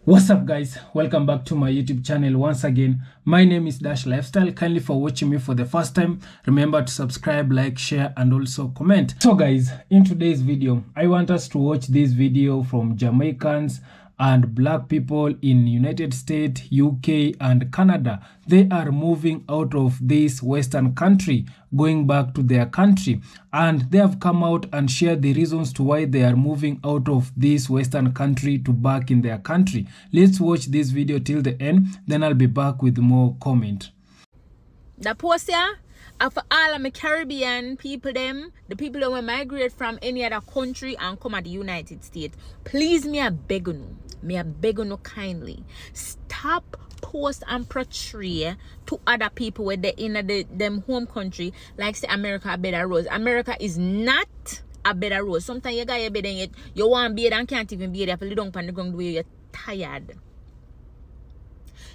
What's up guys, welcome back to my YouTube channel once again. My name is Dash Lifestyle. Kindly for watching me for the first time, remember to subscribe, like, share and also comment. So guys, in today's video I want us to watch this video from Jamaicans and black people in United States, UK and Canada. They are moving out of this Western country, going back to their country, and they have come out and shared the reasons to why they are moving out of this Western country to back in their country. Let's watch this video till the end, then I'll be back with more comment. The post here for all of my Caribbean people, the people that will migrate from any other country and come at the United States. Please, me I beg you kindly stop post and portray to other people where they in them home country like say America a better rose. America is not a better rose. Sometimes you got your bed and yet you want bed and can't even be there for little on the ground where you're tired.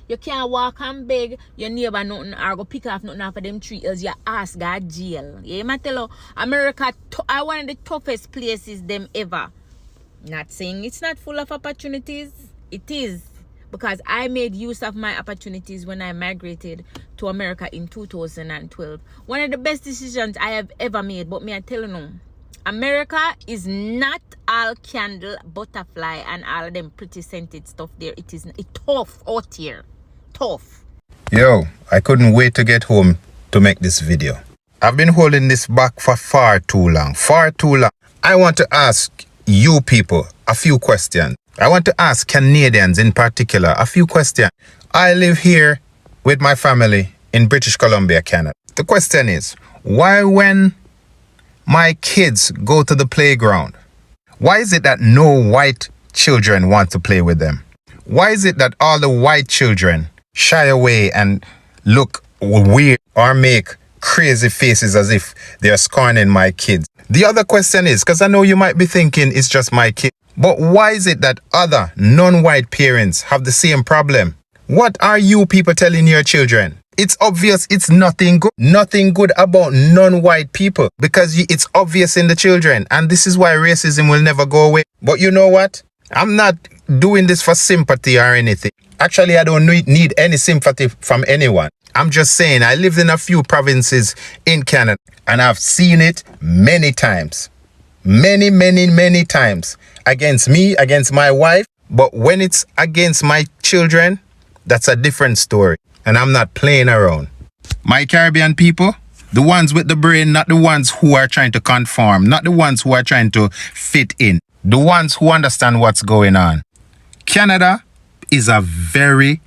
You can't walk and beg your neighbor nothing or go pick off nothing off of them tree else your ass got jail. Yeah, I tell you, America are one of the toughest places them ever. Not saying it's not full of opportunities. It is. Because I made use of my opportunities when I migrated to America in 2012. One of the best decisions I have ever made. But me I tell you, America is not all candle, butterfly, and all them pretty scented stuff there. It's tough out here. Tough. Yo, I couldn't wait to get home to make this video. I've been holding this back for far too long. I want to ask you people a few questions. I want to ask Canadians in particular a few questions. I live here with my family in British Columbia, Canada. The question is, why when my kids go to the playground, why is it that no white children want to play with them? Why is it that all the white children shy away and look weird or make crazy faces as if they're scorning my kids? The other question is, because I know you might be thinking it's just my kid, but why is it that other non-white parents have the same problem? What are you people telling your children? It's obvious it's nothing good about non-white people because it's obvious in the children, and this is why racism will never go away. But you know what? I'm not doing this for sympathy or anything. Actually, I don't need any sympathy from anyone. I'm just saying I lived in a few provinces in Canada and I've seen it many times. Many times. Against me, against my wife. But when it's against my children, that's a different story. And I'm not playing around. My Caribbean people, the ones with the brain, not the ones who are trying to conform, not the ones who are trying to fit in, the ones who understand what's going on. Canada is a very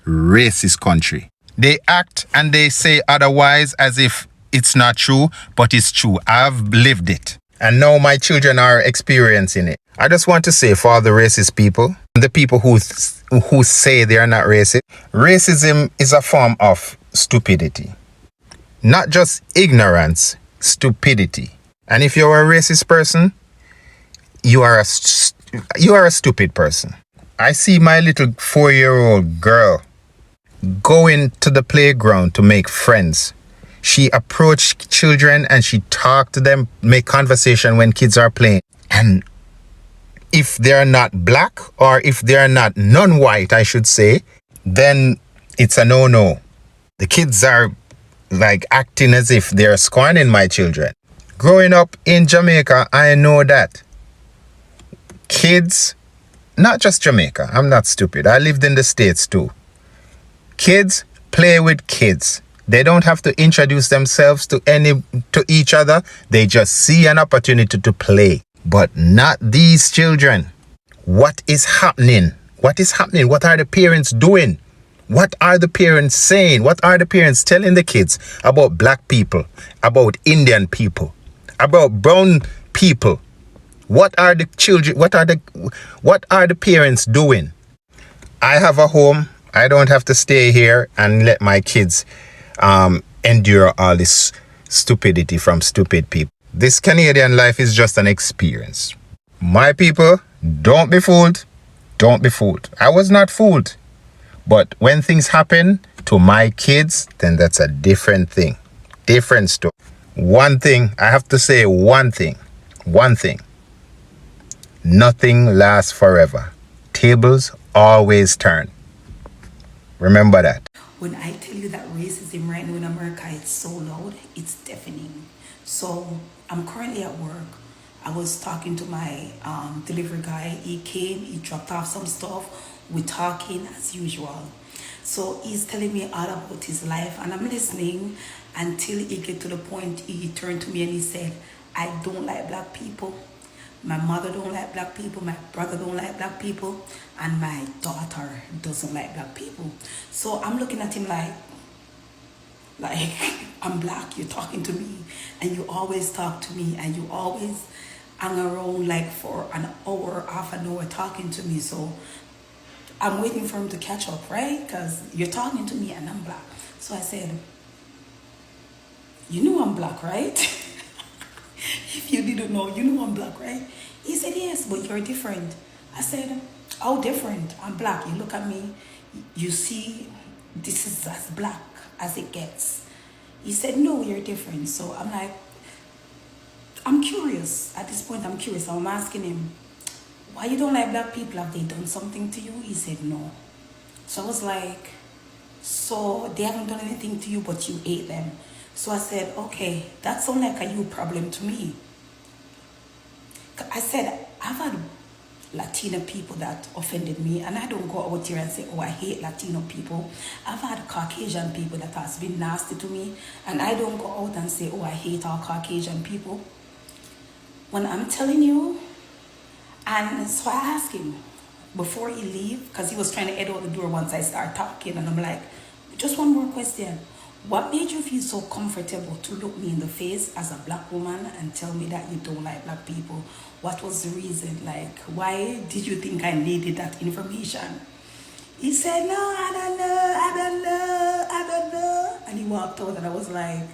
racist country. They act and they say otherwise as if it's not true, but it's true. I've lived it. And now my children are experiencing it. I just want to say for all the racist people, the people who say they are not racist, racism is a form of stupidity. Not just ignorance, stupidity. And if you're a racist person, you are a stupid person. I see my little 4-year-old girl going to the playground to make friends. She approached children and she talked to them, make conversation when kids are playing. And if they're not black or if they're not non-white, I should say, then it's a no-no. The kids are like acting as if they're scorning my children. Growing up in Jamaica, I know that kids, not just Jamaica, I'm not stupid. I lived in the States too. Kids play with kids. They don't have to introduce themselves to each other. They just see an opportunity to play. But not these children. What is happening? What is happening? What are the parents doing? What are the parents saying? What are the parents telling the kids about black people, about Indian people, about brown people? What are the children? What are the parents doing? I have a home. I don't have to stay here and let my kids endure all this stupidity from stupid people. This Canadian life is just an experience. My people, don't be fooled. Don't be fooled. I was not fooled. But when things happen to my kids, then that's a different thing. Different story. One thing, I have to say one thing. Nothing lasts forever. tables always turn. Remember that. When I tell you that racism right now in America, it's so loud, it's deafening. So I'm currently at work. I was talking to my delivery guy. He came, he dropped off some stuff. We're talking as usual. So he's telling me all about his life, and I'm listening until he get to the point he turned to me and he said, I don't like black people. My mother don't like black people, my brother don't like black people, and my daughter doesn't like black people. So I'm looking at him like I'm black, you're talking to me, and you always talk to me, and you always hang around like for an hour, half an hour talking to me. So I'm waiting for him to catch up, right? Because you're talking to me and I'm black. So I said, you know I'm black, right? If you didn't know, you know I'm black, right? He said, yes, but you're different. I said, how different? I'm black. You look at me, you see, this is as black as it gets. He said, no, you're different. So I'm like, I'm curious. At this point, I'm curious. I'm asking him, why you don't like black people? Have they done something to you? He said, no. So I was like, so they haven't done anything to you, but you hate them. So I said, okay, that sounds like a you problem to me. I said, I've had Latino people that offended me, and I don't go out here and say, oh, I hate Latino people. I've had Caucasian people that has been nasty to me, and I don't go out and say, oh, I hate all Caucasian people. When I'm telling you, and so I asked him before he leave, because he was trying to head out the door once I start talking, and I'm like, just one more question. What made you feel so comfortable to look me in the face as a black woman and tell me that you don't like black people? What was the reason? Like, why did you think I needed that information? He said, no, I don't know. And he walked out, and I was like,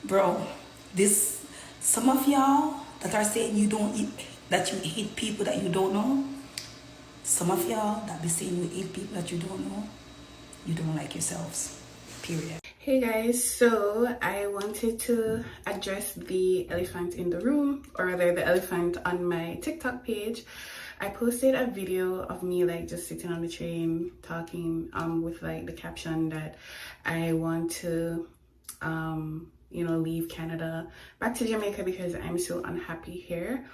bro, some of y'all that are saying you don't eat, that you hate people that you don't know, some of y'all that be saying you hate people that you don't know, you don't like yourselves, period. Hey guys, so I wanted to address the elephant in the room, or rather the elephant on my TikTok page. I posted a video of me like just sitting on the train talking with like the caption that I want to leave Canada back to Jamaica because I'm so unhappy here.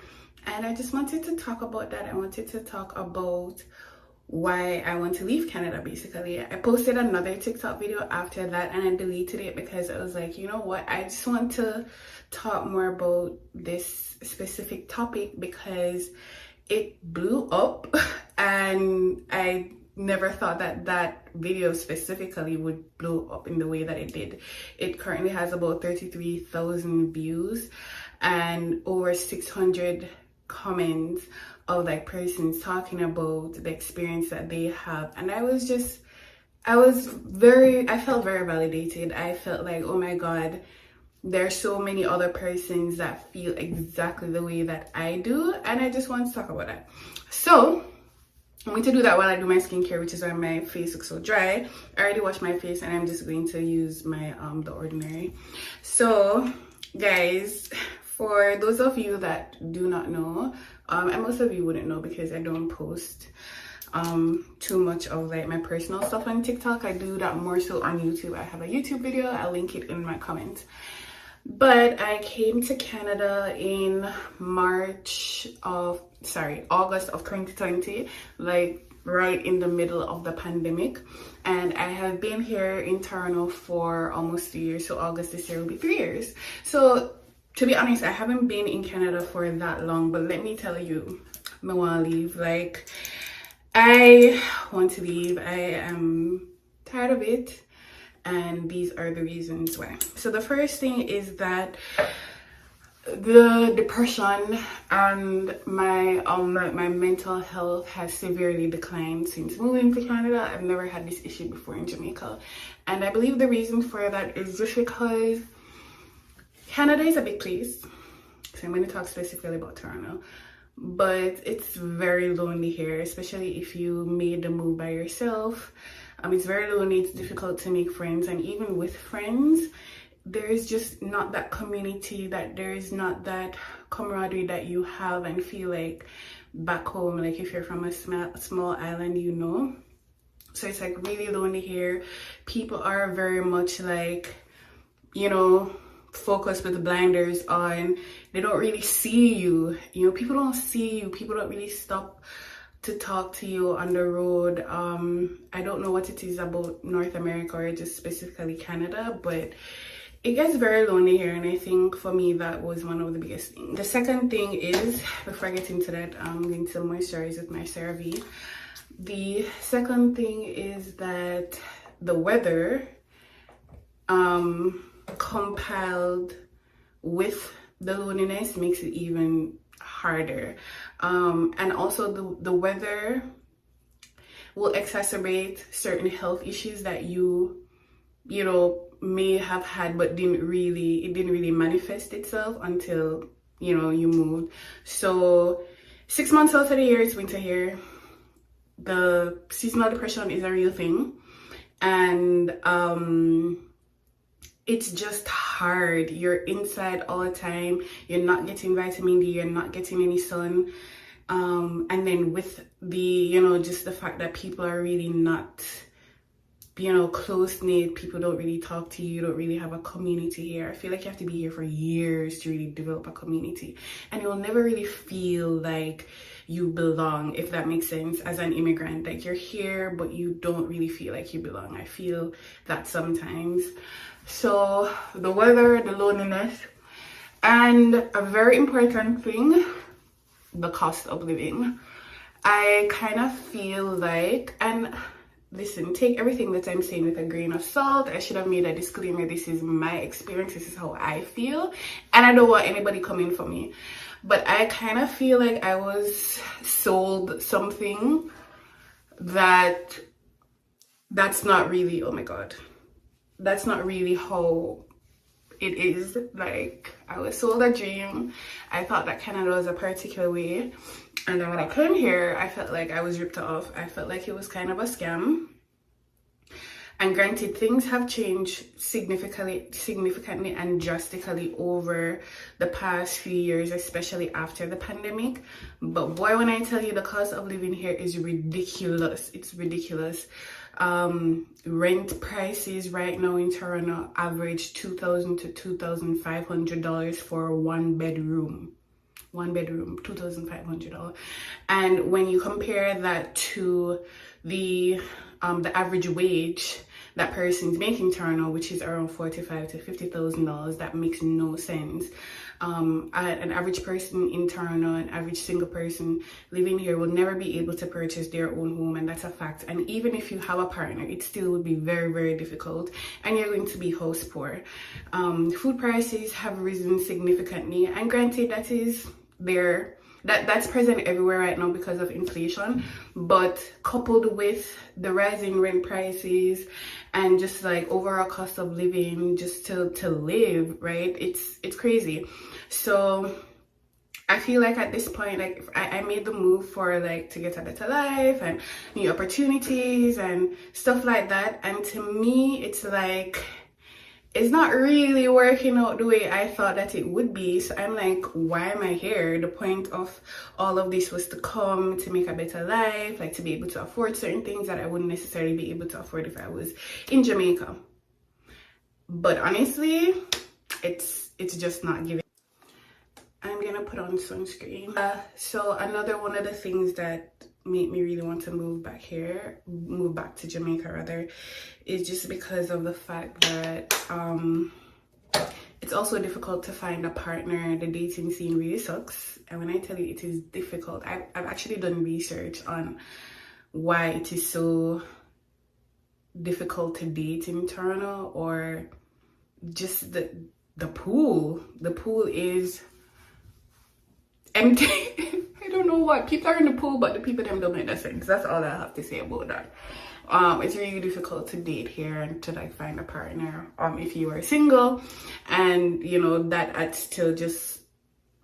And I just wanted to talk about that. I wanted to talk about why I want to leave Canada, basically. I posted another TikTok video after that and I deleted it because I was like, you know what, I just want to talk more about this specific topic because it blew up and I never thought that that video specifically would blow up in the way that it did. It currently has about 33,000 views and over 600 comments of like persons talking about the experience that they have, and I felt very validated. I felt like, oh my god, there's so many other persons that feel exactly the way that I do, and I just want to talk about that. So I'm going to do that while I do my skincare, which is why my face looks so dry. I already washed my face and I'm just going to use my The Ordinary. So guys, for those of you that do not know, and most of you wouldn't know because I don't post too much of like my personal stuff on TikTok. I do that more so on YouTube. I have a YouTube video, I'll link it in my comments. But I came to Canada in August of 2020, like right in the middle of the pandemic, and I have been here in Toronto for almost 3 years. So August this year will be 3 years. So to be honest, I haven't been in Canada for that long, but let me tell you, I want to leave. Like, I want to leave. I am tired of it, and these are the reasons why. So the first thing is that the depression and my mental health has severely declined since moving to Canada. I've never had this issue before in Jamaica, and I believe the reason for that is just because Canada is a big place, so I'm going to talk specifically about Toronto, but it's very lonely here, especially if you made the move by yourself. It's very lonely, it's difficult to make friends, and even with friends, there is just not that community, that there is not that camaraderie that you have and feel like back home, like if you're from a small island, you know. So it's like really lonely here. People are very much like, you know, focused with the blinders on. They don't really see you, you know. People don't see you. People don't really stop to talk to you on the road. I don't know what it is about North America or just specifically Canada, but it gets very lonely here, and I think for me that was one of the biggest things. The second thing is, before I get into that, I'm going to moisturize with my CeraVe. The second thing is that the weather compiled with the loneliness makes it even harder. And also the weather will exacerbate certain health issues that you know, may have had, but it didn't really manifest itself until, you know, you moved. So 6 months out of the year, it's winter here. The seasonal depression is a real thing, and it's just hard. You're inside all the time. You're not getting vitamin D. You're not getting any sun. And then with the, you know, just the fact that people are really not, you know, close-knit, people don't really talk to you, you don't really have a community here. I feel like you have to be here for years to really develop a community, and you'll never really feel like you belong, if that makes sense, as an immigrant. Like, you're here but you don't really feel like you belong. I feel that sometimes. So the weather, the loneliness, and a very important thing, the cost of living. I kind of feel like, and listen, take everything that I'm saying with a grain of salt. I should have made a disclaimer. This is my experience. This is how I feel. And I don't want anybody coming for me. But I kind of feel like I was sold something that's not really, oh my God, that's not really how it is. Like, I was sold a dream. I thought that Canada was a particular way. And then when I came here, I felt like I was ripped off. I felt like it was kind of a scam. And granted, things have changed significantly and drastically over the past few years, especially after the pandemic. But boy, when I tell you, the cost of living here is ridiculous. It's ridiculous. Rent prices right now in Toronto average $2,000 to $2,500 for one bedroom, $2,500. And when you compare that to the average wage that person's making in Toronto, which is around $45,000 to $50,000, that makes no sense. An average person in Toronto, an average single person living here will never be able to purchase their own home, and that's a fact. And even if you have a partner, it still would be very, very difficult, and you're going to be house poor. Food prices have risen significantly, and granted, that is there. That's present everywhere right now because of inflation, but coupled with the rising rent prices and just like overall cost of living, just to live, right? It's crazy. So I feel like at this point, like, I made the move for like to get a better life and new opportunities and stuff like that. And to me, it's like, it's not really working out the way I thought that it would be. So I'm like, why am I here? The point of all of this was to come to make a better life, like to be able to afford certain things that I wouldn't necessarily be able to afford if I was in Jamaica. But honestly, it's just not giving. I'm gonna put on sunscreen. So another one of the things that made me really want to move back to Jamaica rather, is just because of the fact that it's also difficult to find a partner. The dating scene really sucks, and when I tell you it is difficult, I've actually done research on why it is so difficult to date in Toronto, or just the pool is empty. I don't know what, people are in the pool, but the people them don't make no sense. That's all I have to say about that. It's really difficult to date here and to like find a partner if you are single, and you know that adds to just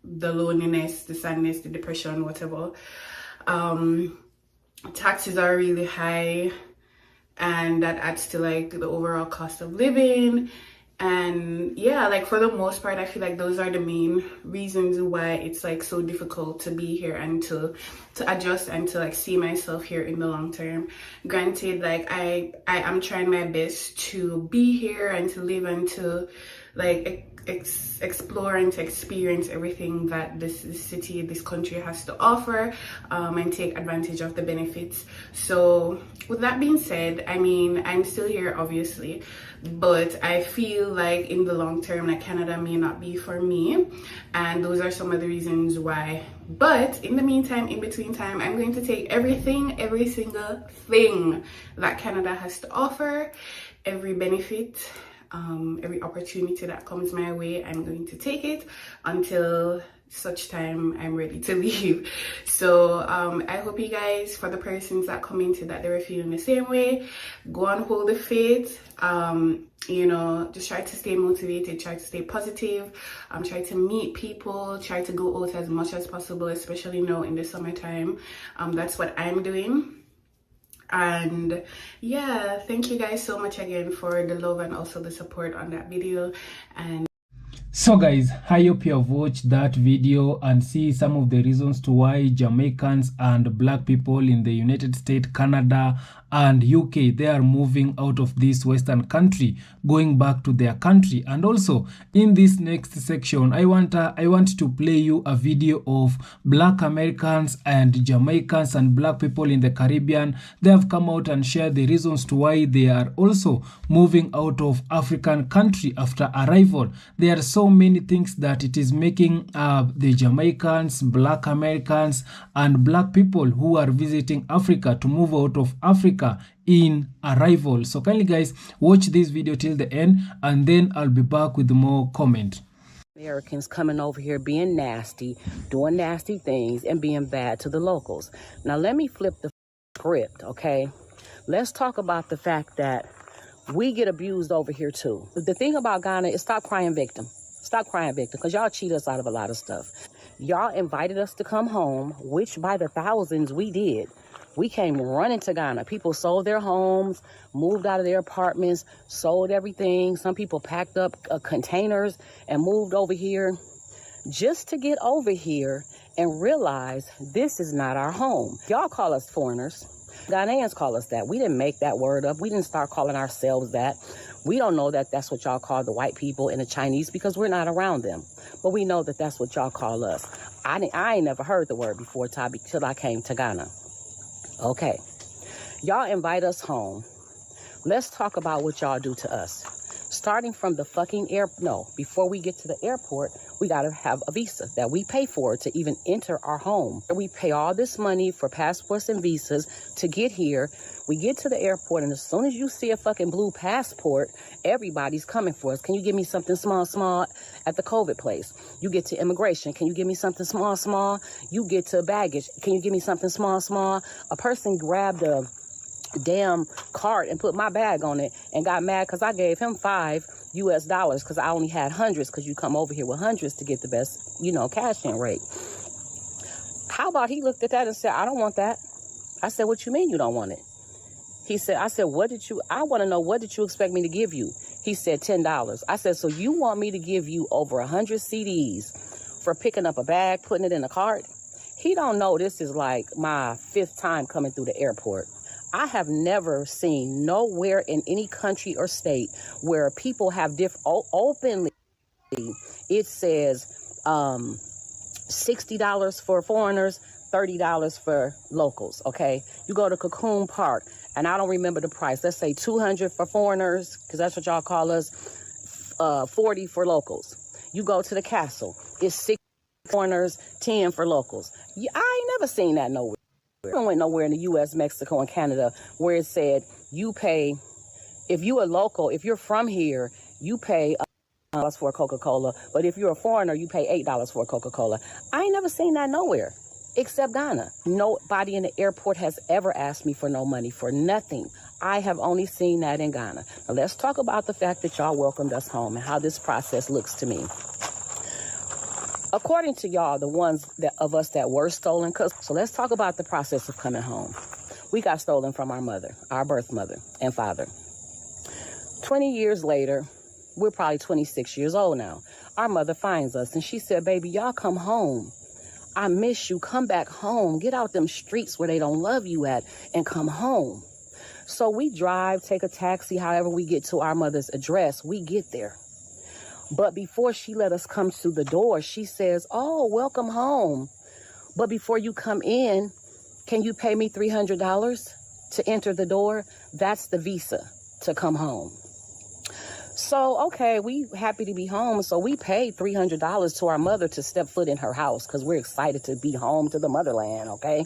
the loneliness, the sadness, the depression, whatever. Taxes are really high, and that adds to like the overall cost of living. And yeah, like for the most part, I feel like those are the main reasons why it's like so difficult to be here and to adjust and to like see myself here in the long term. Granted, like I am trying my best to be here and to live and to like explore and to experience everything that this city, this country has to offer, and take advantage of the benefits. So with that being said, I mean, I'm still here obviously, but I feel like in the long term, like Canada may not be for me, and those are some of the reasons why. But in the meantime, in between time, I'm going to take every single thing that Canada has to offer, every benefit, every opportunity that comes my way. I'm going to take it until such time I'm ready to leave. So I hope you guys, for the persons that commented that they were feeling the same way, go and hold the faith. You know, just try to stay motivated, try to stay positive, try to meet people, try to go out as much as possible, especially now in the summertime. That's what I'm doing. And yeah, thank you guys so much again for the love and also the support on that video. And so guys, I hope you have watched that video and see some of the reasons to why Jamaicans and black people in the United States, Canada and UK, they are moving out of this Western country, going back to their country. And also in this next section, I want to play you a video of black Americans and Jamaicans and black people in the Caribbean. They have come out and shared the reasons to why they are also moving out of African country after arrival. There are so many things that it is making the Jamaicans, black Americans and black people who are visiting Africa to move out of Africa in arrival. So kindly guys, watch this video till the end and then I'll be back with more comment. Americans coming over here being nasty, doing nasty things and being bad to the locals. Now let me flip the script, okay? Let's talk about the fact that we get abused over here too. The thing about Ghana is stop crying victim. Stop crying victim, because y'all cheat us out of a lot of stuff. Y'all invited us to come home, which by the thousands we did. We came running to Ghana. People sold their homes, moved out of their apartments, sold everything. Some people packed up containers and moved over here just to get over here and realize this is not our home. Y'all call us foreigners. Ghanaians call us that. We didn't make that word up. We didn't start calling ourselves that. We don't know that that's what y'all call the white people and the Chinese because we're not around them. But we know that that's what y'all call us. I ain't never heard the word before, Toby, till I came to Ghana. Okay, y'all invite us home. Let's talk about what y'all do to us. Starting from the fucking before we get to the airport, we gotta have a visa that we pay for to even enter our home. We pay all this money for passports and visas to get here. We get to the airport, and as soon as you see a fucking blue passport, everybody's coming for us. Can you give me something small at the COVID place? You get to immigration. Can you give me something small? You get to baggage. Can you give me something small? A person grabbed a damn cart and put my bag on it and got mad because I gave him $5 because I only had hundreds, because you come over here with hundreds to get the best, cash in rate. How about he looked at that and said, I don't want that. I said, what you mean you don't want it? I said, I want to know, what did you expect me to give you? He said, $10. I said, so you want me to give you over 100 CDs for picking up a bag, putting it in a cart? He don't know this is like my 5th time coming through the airport. I have never seen nowhere in any country or state where people have openly, it says $60 for foreigners, $30 for locals, okay? You go to Cocoon Park, and I don't remember the price. Let's say $200 for foreigners, because that's what y'all call us, $40 for locals. You go to the castle, it's $60 for foreigners, $10 for locals. I ain't never seen that nowhere. I don't went nowhere in the U.S., Mexico, and Canada where it said you pay, if you a local, if you're from here, you pay $1 for a Coca-Cola, but if you're a foreigner, you pay $8 for a Coca-Cola. I ain't never seen that nowhere except Ghana. Nobody in the airport has ever asked me for no money for nothing. I have only seen that in Ghana. Now let's talk about the fact that y'all welcomed us home and how this process looks to me. According to y'all, the ones of us that were stolen, so let's talk about the process of coming home. We got stolen from our mother, our birth mother and father. 20 years later, We're probably 26 years old now. Our mother finds us and she said, baby, y'all come home. I miss you. Come back home. Get out them streets where they don't love you at and come home. So we drive, take a taxi, however we get to our mother's address, we get there. But before she let us come to the door, she says, oh, welcome home. But before you come in, can you pay me $300 to enter the door? That's the visa to come home. So, okay, we happy to be home. So we paid $300 to our mother to step foot in her house because we're excited to be home to the motherland, okay?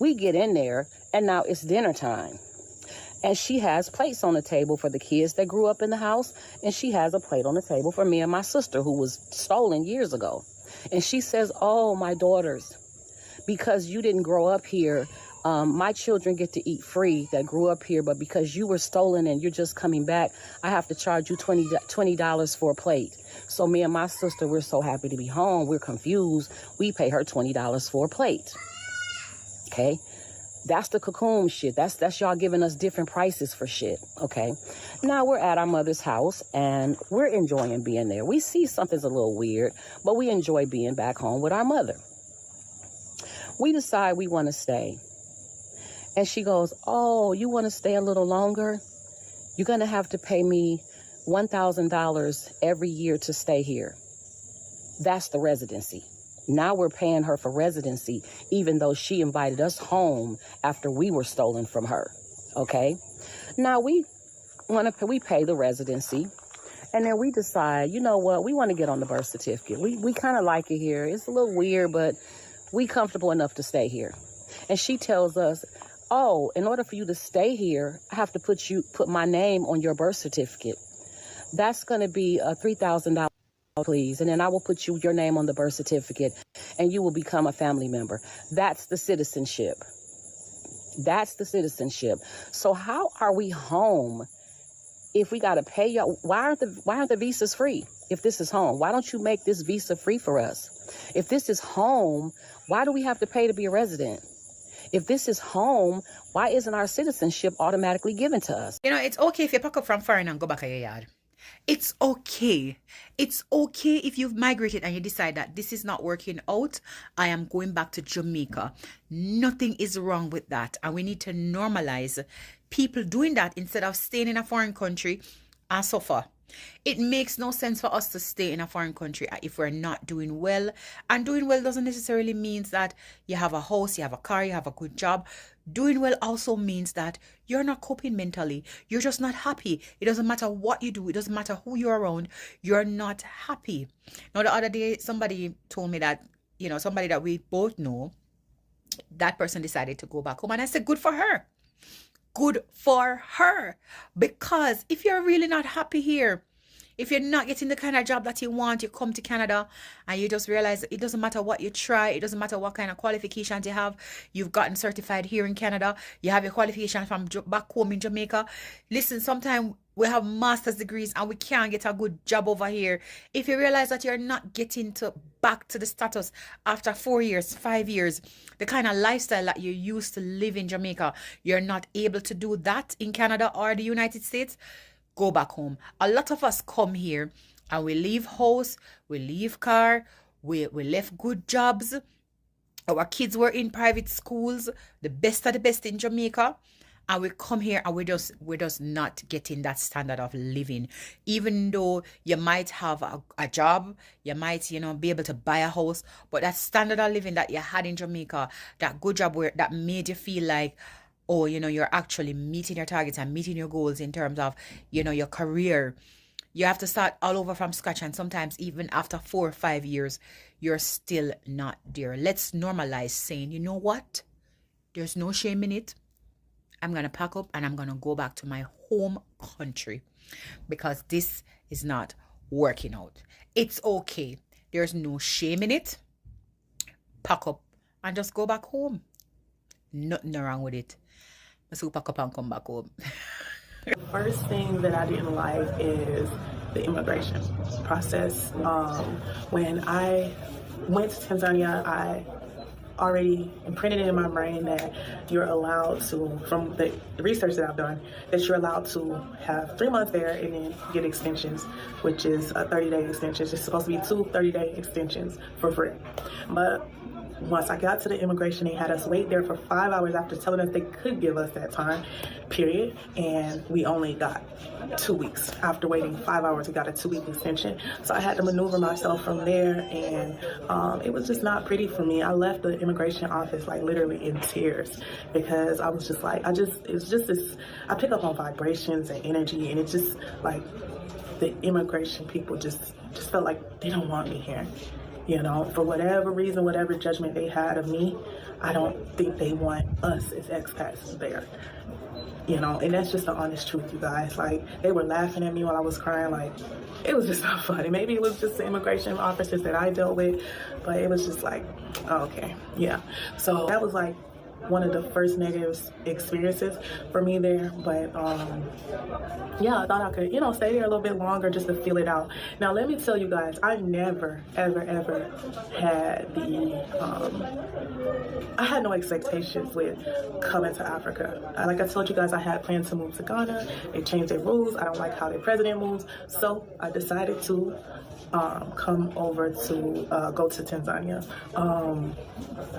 We get in there and now it's dinner time. And she has plates on the table for the kids that grew up in the house. And she has a plate on the table for me and my sister who was stolen years ago. And she says, oh, my daughters, because you didn't grow up here, my children get to eat free that grew up here. But because you were stolen and you're just coming back, I have to charge you $20 for a plate. So me and my sister, we're so happy to be home. We're confused. We pay her $20 for a plate. Okay. That's the cocoon shit. That's y'all giving us different prices for shit. Okay. Now we're at our mother's house and we're enjoying being there. We see something's a little weird, but we enjoy being back home with our mother. We decide we want to stay. And she goes, oh, you want to stay a little longer? You're going to have to pay me $1,000 every year to stay here. That's the residency. Now we're paying her for residency, even though she invited us home after we were stolen from her. Okay. Now we pay the residency. And then we decide, you know what? We want to get on the birth certificate. We kind of like it here. It's a little weird, but we comfortable enough to stay here. And she tells us, oh, in order for you to stay here, I have to put my name on your birth certificate. That's going to be $3,000, please. And then I will put your name on the birth certificate and you will become a family member. That's the citizenship. That's the citizenship. So how are we home if we got to pay y'all? Why aren't the visas free? If this is home, why don't you make this visa free for us? If this is home, why do we have to pay to be a resident? If this is home, why isn't our citizenship automatically given to us? You know, it's okay if you pack up from foreign and go back to your yard. It's okay. It's okay if you've migrated and you decide that this is not working out. I am going back to Jamaica. Nothing is wrong with that. And we need to normalize people doing that instead of staying in a foreign country and suffer. It makes no sense for us to stay in a foreign country if we're not doing well. And doing well doesn't necessarily mean that you have a house, you have a car, you have a good job. Doing well also means that you're not coping mentally. You're just not happy. It doesn't matter what you do. It doesn't matter who you're around. You're not happy. Now, the other day, somebody told me that, somebody that we both know, that person decided to go back home. And I said, good for her. Good for her. Because if you're really not happy here, if you're not getting the kind of job that you want, you come to Canada and you just realize it doesn't matter what you try. It doesn't matter what kind of qualifications you have. You've gotten certified here in Canada. You have your qualification from back home in Jamaica. Listen, sometimes we have master's degrees and we can't get a good job over here. If you realize that you're not getting back to the status after 4 years, 5 years, the kind of lifestyle that you used to live in Jamaica, you're not able to do that in Canada or the United States, go back home. A lot of us come here and we leave house, we leave car, we left good jobs. Our kids were in private schools, the best of the best in Jamaica. And we come here and we're just not getting that standard of living. Even though you might have a job, you might, be able to buy a house, but that standard of living that you had in Jamaica, that good job that made you feel like, oh, you're actually meeting your targets and meeting your goals in terms of, your career. You have to start all over from scratch. And sometimes even after 4 or 5 years, you're still not there. Let's normalize saying, you know what? There's no shame in it. I'm going to pack up and I'm going to go back to my home country because this is not working out. It's okay. There's no shame in it. Pack up and just go back home. Nothing wrong with it. Let's go pack up and come back home. The first thing that I didn't like is the immigration process. When I went to Tanzania, I already imprinted in my brain that you're allowed to, from the research that I've done, that you're allowed to have 3 months there and then get extensions, which is a 30-day extension. It's supposed to be 2 30-day extensions for free. But once I got to the immigration, they had us wait there for 5 hours after telling us they could give us that time period, and we only got 2 weeks. After waiting 5 hours, we got a 2-week extension. So I had to maneuver myself from there, and it was just not pretty for me. I left the immigration office like literally in tears, because I was just like, it's just this, I pick up on vibrations and energy, and it's just like the immigration people just felt like they don't want me here. You know, for whatever reason, whatever judgment they had of me, I don't think they want us as expats there. You know, and that's just the honest truth, you guys. Like, they were laughing at me while I was crying. Like, it was just not funny. Maybe it was just the immigration officers that I dealt with, but it was just like, oh, okay, yeah. So that was like one of the first negative experiences for me there. But yeah, I thought I could, you know, stay there a little bit longer just to feel it out. Now, let me tell you guys, I never, ever, ever had I had no expectations with coming to Africa. Like I told you guys, I had plans to move to Ghana. They changed their rules. I don't like how their president moves. So I decided to come over to go to Tanzania.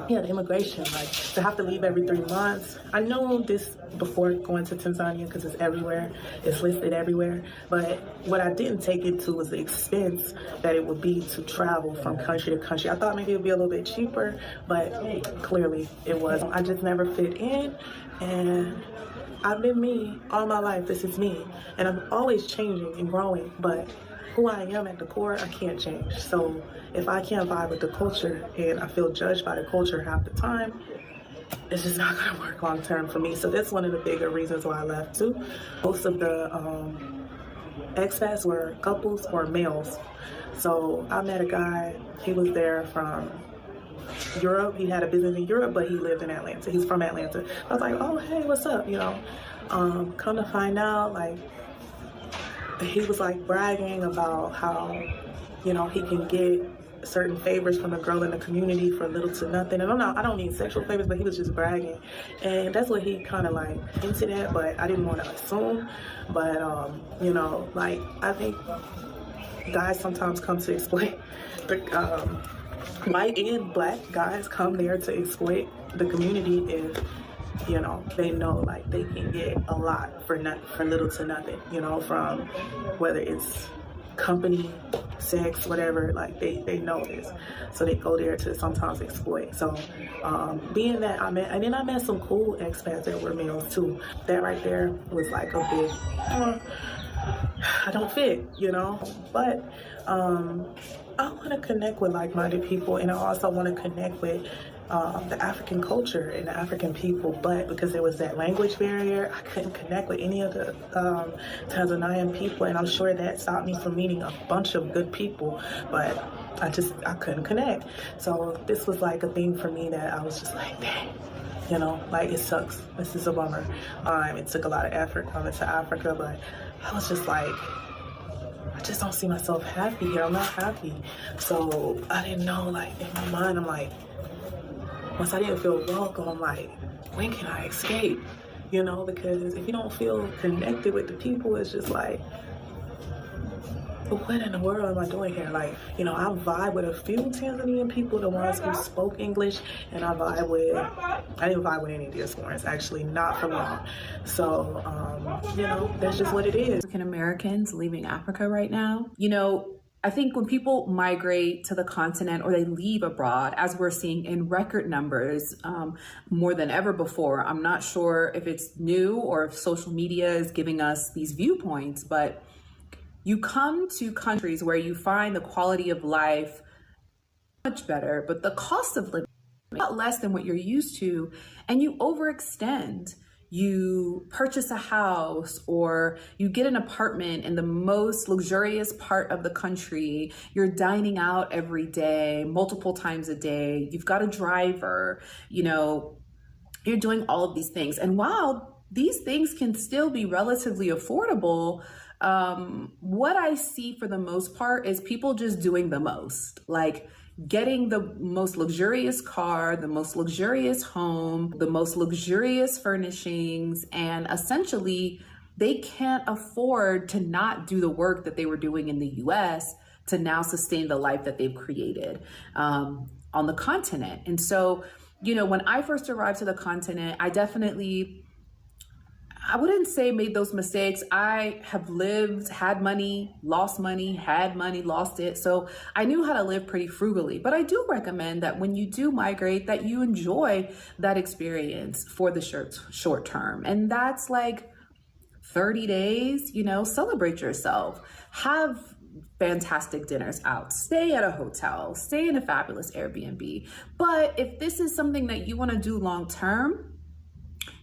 Yeah, the immigration, like to have to leave every 3 months. I know this before going to Tanzania because it's everywhere, it's listed everywhere. But what I didn't take into was the expense that it would be to travel from country to country. I thought maybe it would be a little bit cheaper, but clearly it wasn't. I just never fit in, and I've been me all my life. This is me, and I'm always changing and growing, but who I am at the core, I can't change. So if I can't vibe with the culture and I feel judged by the culture half the time, it's just not gonna work long term for me. So that's one of the bigger reasons why I left too. Most of the expats were couples or males. So I met a guy, he was there from Europe. He had a business in Europe, but he lived in Atlanta. He's from Atlanta. I was like, oh, hey, what's up? You know, come to find out, like, he was like bragging about how, you know, he can get certain favors from a girl in the community for little to nothing. And I don't need sexual favors, but he was just bragging. And that's what he kind of like hinted at, but I didn't want to assume. But, you know, like, I think guys sometimes come to exploit the, white and black guys come there to exploit the community if, you know, they know like they can get a lot for little to nothing, you know, from whether it's company, sex, whatever, like they know this. So they go there to sometimes exploit. So being that I met some cool expats that were males too. That right there was like a big, I don't fit, you know, but I want to connect with like-minded people, and I also want to connect with the African culture and the African people, but because there was that language barrier, I couldn't connect with any of the Tanzanian people, and I'm sure that stopped me from meeting a bunch of good people, but I couldn't connect. So this was like a thing for me that I was just like, dang, you know, like, it sucks. This is a bummer. It took a lot of effort coming to Africa, but I was just like, I just don't see myself happy here. I'm not happy. So I didn't know, like, in my mind, I'm like, once I didn't feel welcome, I'm like, when can I escape? You know, because if you don't feel connected with the people, it's just like, what in the world am I doing here? Like, you know, I vibe with a few Tanzanian people, the ones who spoke English, and I didn't vibe with any of the diasporans, actually, not for long. So, you know, that's just what it is. African Americans leaving Africa right now. You know, I think when people migrate to the continent or they leave abroad, as we're seeing in record numbers, more than ever before, I'm not sure if it's new or if social media is giving us these viewpoints, but you come to countries where you find the quality of life much better, but the cost of living a lot less than what you're used to, and you overextend. You purchase a house or you get an apartment in the most luxurious part of the country. You're dining out every day, multiple times a day. You've got a driver, you know, you're doing all of these things. And while these things can still be relatively affordable, what I see for the most part is people just doing the most. Like, getting the most luxurious car, the most luxurious home, the most luxurious furnishings, and essentially they can't afford to not do the work that they were doing in the US to now sustain the life that they've created on the continent. And so, you know, when I first arrived to the continent, I wouldn't say made those mistakes. I have lived, had money, lost money, lost it. So I knew how to live pretty frugally. But I do recommend that when you do migrate, that you enjoy that experience for the short term. And that's like 30 days, you know, celebrate yourself, have fantastic dinners out, stay at a hotel, stay in a fabulous Airbnb. But if this is something that you want to do long term,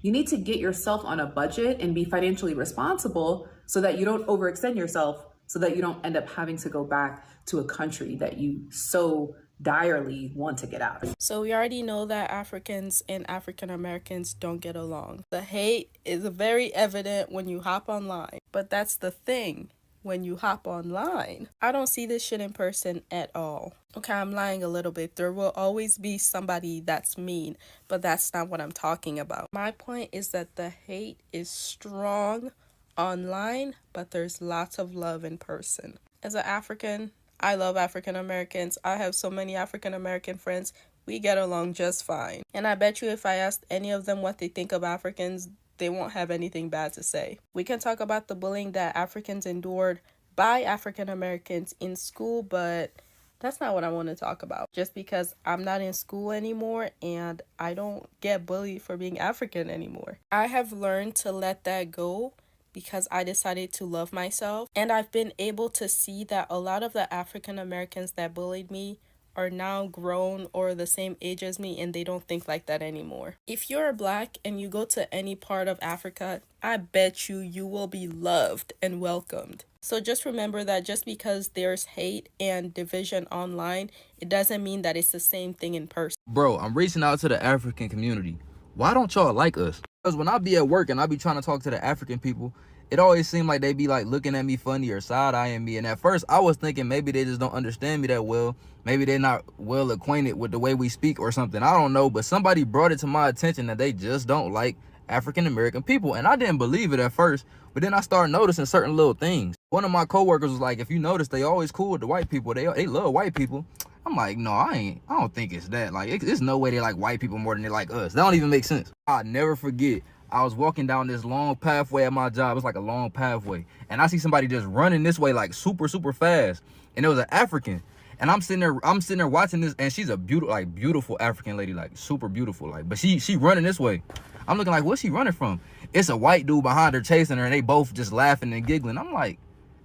you need to get yourself on a budget and be financially responsible so that you don't overextend yourself, so that you don't end up having to go back to a country that you so direly want to get out of. So we already know that Africans and African Americans don't get along. The hate is very evident when you hop online. But that's the thing. When you hop online, I don't see this shit in person at all. Okay, I'm lying a little bit. There will always be somebody that's mean, but that's not what I'm talking about. My point is that the hate is strong online, but there's lots of love in person. As an African, I love African Americans. I have so many African American friends. We get along just fine. And I bet you if I asked any of them what they think of Africans, they won't have anything bad to say. We can talk about the bullying that Africans endured by African Americans in school, but that's not what I want to talk about. Just because I'm not in school anymore and I don't get bullied for being African anymore. I have learned to let that go because I decided to love myself. And I've been able to see that a lot of the African Americans that bullied me are now grown or the same age as me, and they don't think like that anymore. If you're Black and you go to any part of Africa, I bet you will be loved and welcomed. So just remember that just because there's hate and division online, it doesn't mean that it's the same thing in person. Bro, I'm reaching out to the African community. Why don't y'all like us? Because when I be at work and I be trying to talk to the African people, it always seemed like they be like looking at me funny or side-eyeing me. And at first I was thinking maybe they just don't understand me that well. Maybe they're not well acquainted with the way we speak or something. I don't know. But somebody brought it to my attention that they just don't like African-American people. And I didn't believe it at first. But then I started noticing certain little things. One of my coworkers was like, if you notice, they always cool with the white people. They love white people. I'm like, no, I don't think it's that. Like, there's no way they like white people more than they like us. That don't even make sense. I'll never forget. I was walking down this long pathway at my job. It's like a long pathway. And I see somebody just running this way like super, super fast. And it was an African. And I'm sitting there watching this, and she's a beautiful African lady, like super beautiful. Like, but she running this way. I'm looking like, what's she running from? It's a white dude behind her chasing her, and they both just laughing and giggling. I'm like,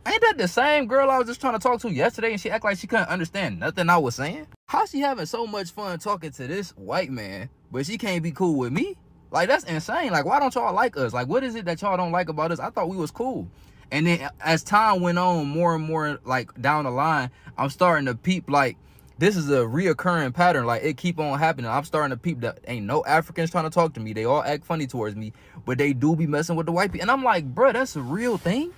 ain't that the same girl I was just trying to talk to yesterday, and she act like she couldn't understand nothing I was saying? How she having so much fun talking to this white man, but she can't be cool with me? Like, that's insane. Like, why don't y'all like us? Like, what is it that y'all don't like about us? I thought we was cool. And then as time went on, more and more, like, down the line, I'm starting to peep, like, this is a reoccurring pattern. Like, it keep on happening. I'm starting to peep that ain't no Africans trying to talk to me. They all act funny towards me, but they do be messing with the white people. And I'm like, bro, that's a real thing?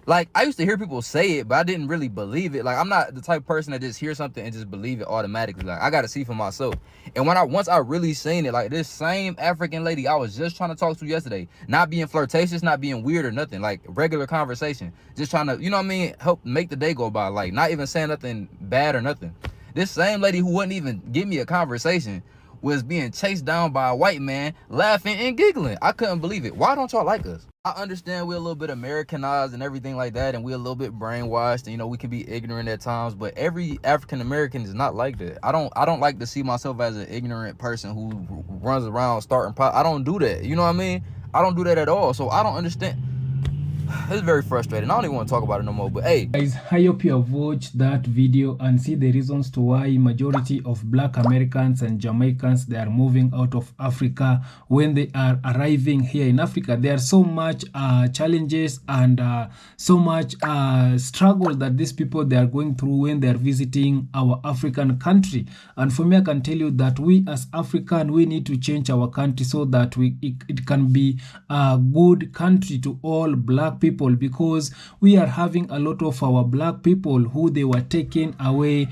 Like, I used to hear people say it, but I didn't really believe it. Like, I'm not the type of person that just hears something and just believe it automatically. Like, I got to see for myself. And once I really seen it, like, this same African lady I was just trying to talk to yesterday, not being flirtatious, not being weird or nothing, like, regular conversation, just trying to, you know what I mean, help make the day go by, like, not even saying nothing bad or nothing. This same lady who wouldn't even give me a conversation was being chased down by a white man, laughing and giggling. I couldn't believe it. Why don't y'all like us? I understand we're a little bit Americanized and everything like that, and we're a little bit brainwashed, and, you know, we can be ignorant at times, but every African American is not like that. I don't like to see myself as an ignorant person who runs around starting I don't do that. You know what I mean? I don't do that at all. So I don't understand. It's very frustrating. I don't even want to talk about it no more, but hey. Guys, I hope you have watched that video and see the reasons to why majority of Black Americans and Jamaicans, they are moving out of Africa. When they are arriving here in Africa, there are so much challenges and so much struggle that these people, they are going through when they are visiting our African country. And for me, I can tell you that we as African, we need to change our country so that it can be a good country to all Black black people, because we are having a lot of our black people who they were taken away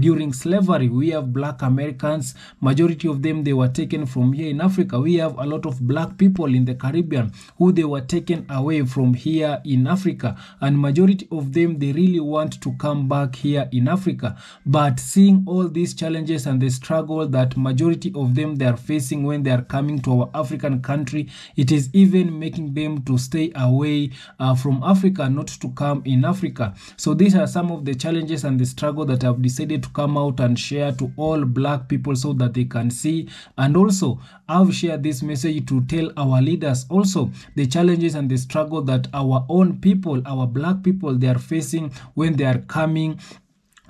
during slavery. We have black Americans, majority of them they were taken from here in Africa. We have a lot of black people in the Caribbean who they were taken away from here in Africa, and majority of them they really want to come back here in Africa. But seeing all these challenges and the struggle that majority of them they are facing when they are coming to our African country, it is even making them to stay away from Africa, not to come in Africa. So these are some of the challenges and the struggle that I've decided to come out and share to all black people so that they can see. And also I've shared this message to tell our leaders also the challenges and the struggle that our own people, our black people, they are facing when they are coming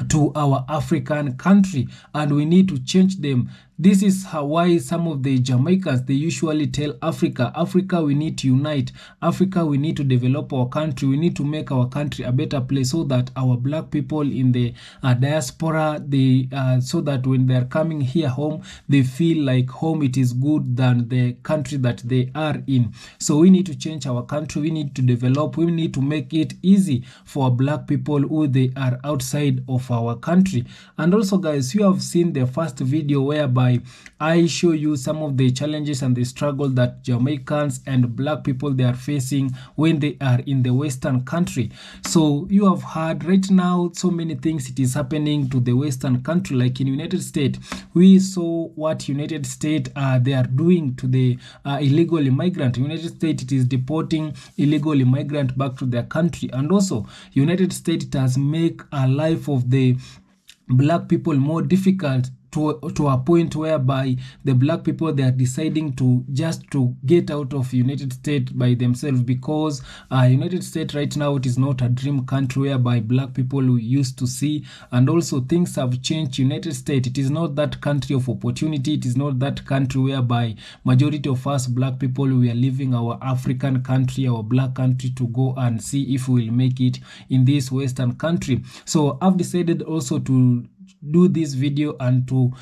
to our African country, and we need to change them. This is why some of the Jamaicans, they usually tell Africa, we need to unite. Africa, we need to develop our country. We need to make our country a better place so that our black people in the diaspora, so that when they're coming here home, they feel like home it is good than the country that they are in. So we need to change our country. We need to develop. We need to make it easy for black people who they are outside of our country. And also, guys, you have seen the first video whereby I show you some of the challenges and the struggle that Jamaicans and black people they are facing when they are in the Western country. So you have heard right now so many things it is happening to the Western country, like in United States. We saw what United States they are doing to the illegal immigrant. United States it is deporting illegal immigrant back to their country, and also United States it has made a life of the black people more difficult to a point whereby the black people they are deciding to just to get out of United States by themselves, because United States right now it is not a dream country whereby black people we used to see. And also things have changed. United States it is not that country of opportunity. It is not that country whereby majority of us black people we are leaving our African country, our black country, to go and see if we will make it in this Western country. So I've decided also to do this video and to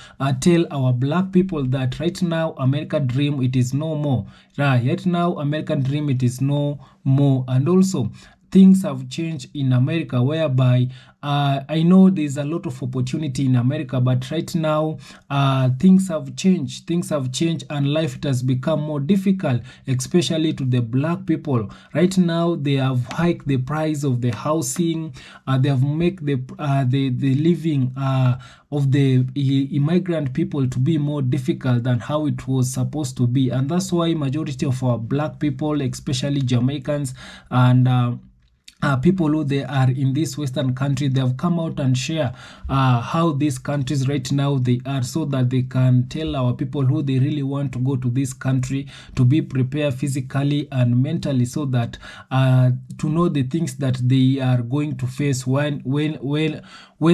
tell our black people that right now American dream it is no more. Right now American dream it is no more. And also things have changed in America whereby I know there's a lot of opportunity in America, but right now things have changed. And life it has become more difficult, especially to the black people. Right now they have hiked the price of the housing. They have made the living of the immigrant people to be more difficult than how it was supposed to be. And that's why majority of our black people, especially Jamaicans and people who they are in this Western country, they have come out and share how these countries right now they are, so that they can tell our people who they really want to go to this country to be prepared physically and mentally, so that to know the things that they are going to face when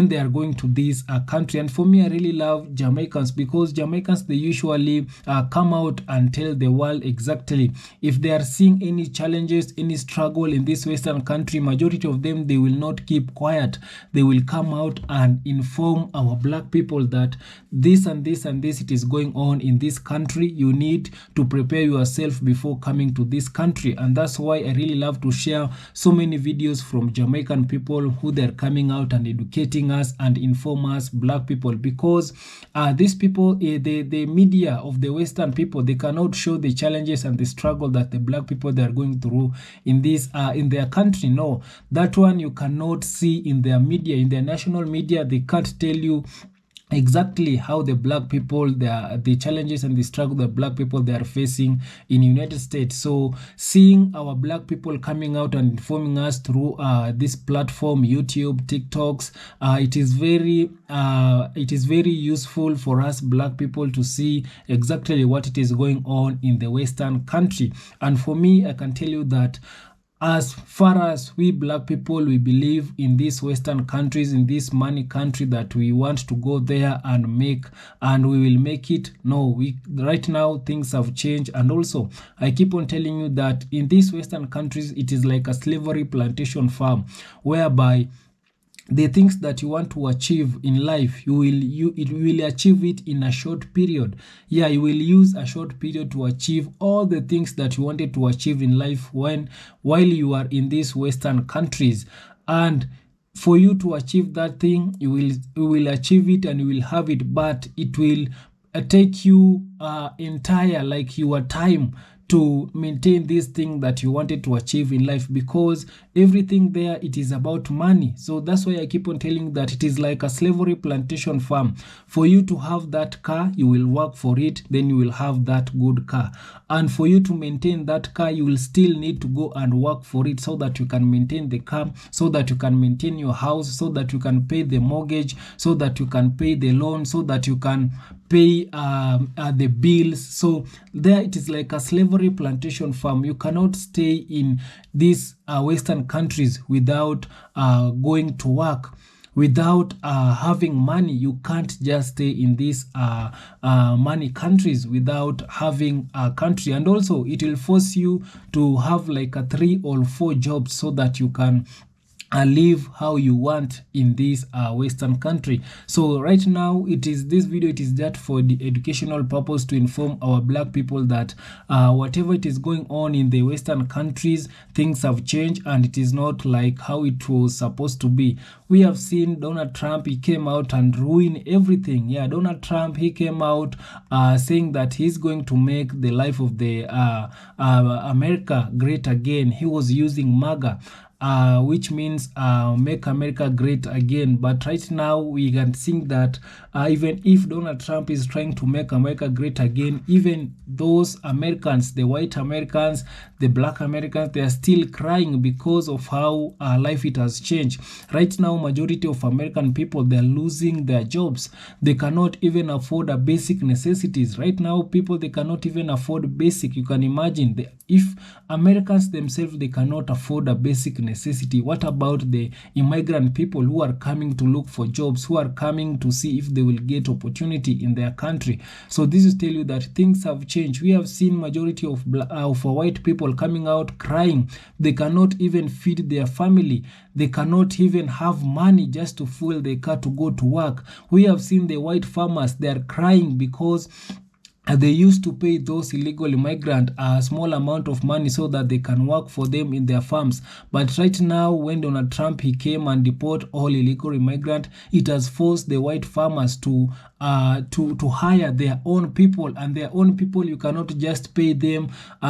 they are going to this country. And for me, I really love Jamaicans, because Jamaicans they usually come out and tell the world exactly if they are seeing any challenges, any struggle in this Western country. Majority of them they will not keep quiet. They will come out and inform our black people that this and this and this it is going on in this country. You need to prepare yourself before coming to this country. And that's why I really love to share so many videos from Jamaican people who they're coming out and educating us and inform us black people, because these people the media of the Western people they cannot show the challenges and the struggle that the black people they are going through in this in their country. No, that one you cannot see in their media, in their national media. They can't tell you exactly how the black people the challenges and the struggle that black people they are facing in United States. So seeing our black people coming out and informing us through this platform, YouTube, TikToks, it is very useful for us black people to see exactly what it is going on in the Western country. And for me, I can tell you that as far as we black people, we believe in these Western countries, in this money country, that we want to go there and make, and we will make it. No, right now things have changed. And also I keep on telling you that in these Western countries, it is like a slavery plantation farm, whereby the things that you want to achieve in life, you will achieve it in a short period. Yeah, you will use a short period to achieve all the things that you wanted to achieve in life while you are in these Western countries. And for you to achieve that thing, you will achieve it and you will have it, but it will take you entire like your time to maintain this thing that you wanted to achieve in life, because everything there, it is about money. So that's why I keep on telling that it is like a slavery plantation farm. For you to have that car, you will work for it, then you will have that good car. And for you to maintain that car, you will still need to go and work for it, so that you can maintain the car, so that you can maintain your house, so that you can pay the mortgage, so that you can pay the loan, so that you can pay the bills. So there it is like a slavery plantation farm. You cannot stay in these Western countries without going to work, without having money. You can't just stay in these money countries without having a country. And also it will force you to have like a 3 or 4 jobs, so that you can live how you want in this Western country. So right now, this video it is just for the educational purpose, to inform our black people that whatever it is going on in the Western countries, things have changed and it is not like how it was supposed to be. We have seen Donald Trump, he came out and ruined everything. Yeah, Donald Trump, he came out saying that he's going to make the life of the America great again. He was using MAGA, which means make America great again. But right now we can see that even if Donald Trump is trying to make America great again, even those Americans, the white Americans, the black Americans, they are still crying because of how life it has changed. Right now, majority of American people, they are losing their jobs. They cannot even afford a basic necessities. Right now, people, they cannot even afford basic. You can imagine if Americans themselves, they cannot afford a basic necessity. What about the immigrant people who are coming to look for jobs, who are coming to see if they will get opportunity in their country? So this is tell you that things have changed. We have seen majority of white people coming out crying. They cannot even feed their family. They cannot even have money just to fuel their car to go to work. We have seen the white farmers, they are crying because they used to pay those illegal immigrants a small amount of money so that they can work for them in their farms. But right now, when Donald Trump, he came and deported all illegal immigrants, it has forced the white farmers to hire their own people, and their own people, you cannot just pay them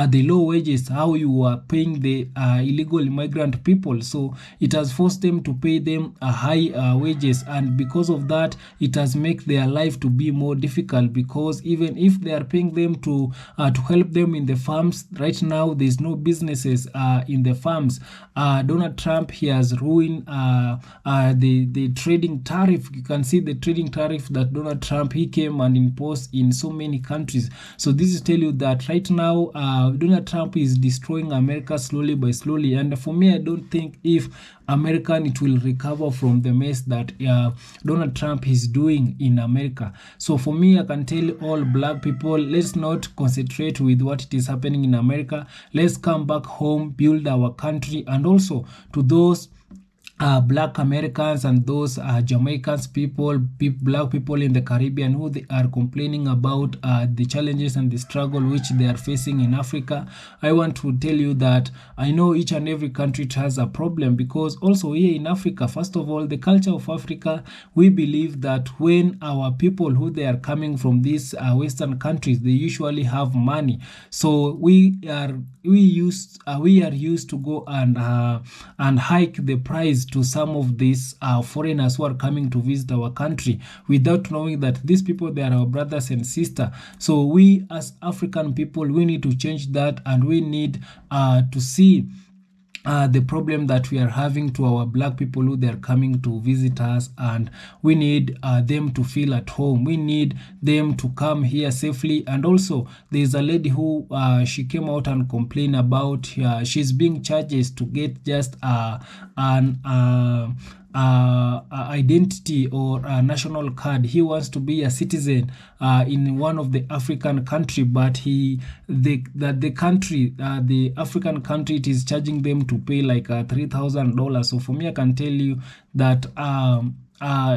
the low wages how you are paying the illegal immigrant people. So it has forced them to pay them high wages, and because of that, it has made their life to be more difficult, because even if they are paying them to help them in the farms, right now there's no businesses in the farms. Donald Trump, he has ruined the trading tariff. You can see the trading tariff that Donald Trump, he came and imposed in so many countries. So this is tell you that right now Donald Trump is destroying America slowly by slowly. And for me, I don't think if American it will recover from the mess that Donald Trump is doing in America. So for me, I can tell all black people, let's not concentrate with what it is happening in America. Let's come back home, build our country. And also to those black Americans and those Jamaicans people, black people in the Caribbean who they are complaining about the challenges and the struggle which they are facing in Africa, I want to tell you that I know each and every country has a problem, because also here in Africa, first of all, the culture of Africa, we believe that when our people who they are coming from these Western countries, they usually have money. So we are used to go and hike the price to some of these foreigners who are coming to visit our country, without knowing that these people, they are our brothers and sisters. So we as African people, we need to change that, and we need to see the problem that we are having to our black people who they are coming to visit us, and we need them to feel at home. We need them to come here safely. And also there's a lady who she came out and complained about she's being charged to get just identity or a national card. He wants to be a citizen in one of the African country, but the African country, it is charging them to pay like $3,000. So for me, I can tell you that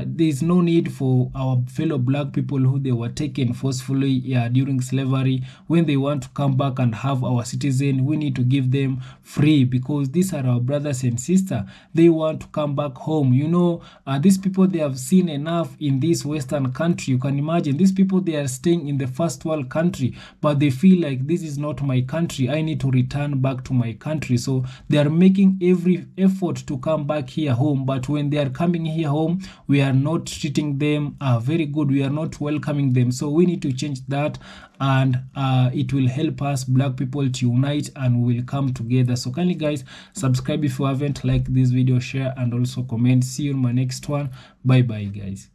there's no need for our fellow black people who they were taken forcefully during slavery. When they want to come back and have our citizen, we need to give them free, because these are our brothers and sisters. They want to come back home. You know, these people, they have seen enough in this Western country. You can imagine these people, they are staying in the first world country, but they feel like this is not my country. I need to return back to my country. So they are making every effort to come back here home. But when they are coming here home, we are not treating them very good. We are not welcoming them. So we need to change that, and it will help us black people to unite, and we will come together. So kindly guys, subscribe if you haven't, like this video, share, and also comment. See you in my next one. Bye bye guys.